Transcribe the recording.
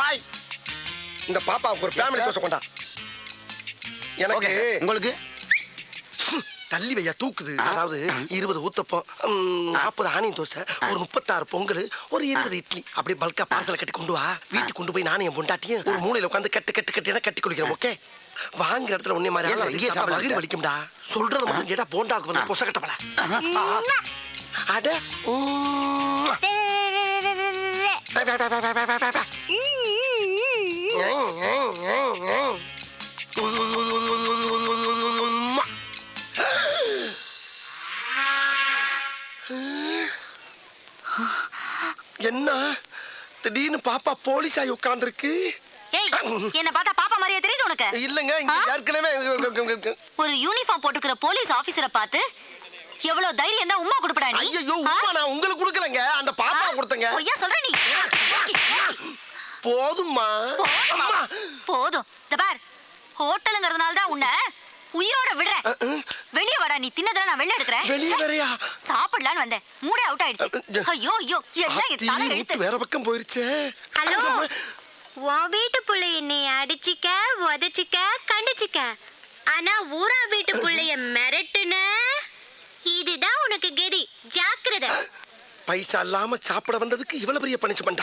வாய். இந்த பாப்பாவுக்கு ஒரு ஃபேமிலி தோசை கொண்டா. எனக்கு உங்களுக்கு தள்ளி வையா தூக்குது. அதாவது 20 ஊத்தப்பம், 40 ஆனியன் தோசை, ஒரு 36 பொங்கல், ஒரு 20 இட்லி அப்படி பல்கா பார்சல கட்டி கொண்டு வா. வீட்டுக்கு கொண்டு போய் நானும் என் பொண்டாட்டியும் ஒரு மூலையில உட்காந்து கட்டு கட்டு கட்டி கட்டி குளிக்கிறோம். ஓகே, வாங்குற இடத்துல உன்னை மாதிரி இங்கே வயிறு வலிக்கும்டா. சொல்றது மட்டும் கேட்டா போண்டாக்கு வந்து பொச கட்டப்பல. அட என்ன திடீர்னு பாப்பா போலீஸ் ஆகி உட்கார்ந்துருக்கு. என்ன பார்த்தா பாப்பா மாதிரியே தெரியுது உனக்கு? இல்லங்க, இங்க ஏற்கனவே ஒரு யூனிஃபார்ம் போட்டுக்கிற போலீஸ் ஆபீசரை பார்த்து எவ்வளவு தைரியம் தான் உம்மா கொடுப்படா நீ? ஐயோ, உம்மா நான் உங்களுக்கு கொடுக்கலங்க, அந்த பாப்பா கொடுத்தங்க. ஐயா சொல்ற நீ. போதும்மா. போதும். இந்த பார், ஹோட்டலுங்கிறதுனால தான் உன்னை உயிரோட விடுறேன். வெளிய வாடா, நீ தின்னத நான் வெளிய எடுக்கறேன். வெளிய வரையா? சாப்பிடலான்னு வந்தேன், மூடே அவுட் ஆயிடுச்சு. ஐயோ ஐயோ, எல்லாம் என் தலை எடுத்து வேற பக்கம் போயிருச்சே. ஹலோ, உன் வீட்டு புள்ள என்னை அடிச்சிக்க, உதச்சிக்க, கண்டிச்சிக்க. ஆனா ஊரா வீட்டு புள்ளைய மிரட்டுன, இதுதான் உனக்கு கெதி. ஜாக்கிரதை. பைசா இல்லாம சாப்பிட வந்ததுக்கு இவ்வளவு பெரிய பனிஷ்மெண்டா?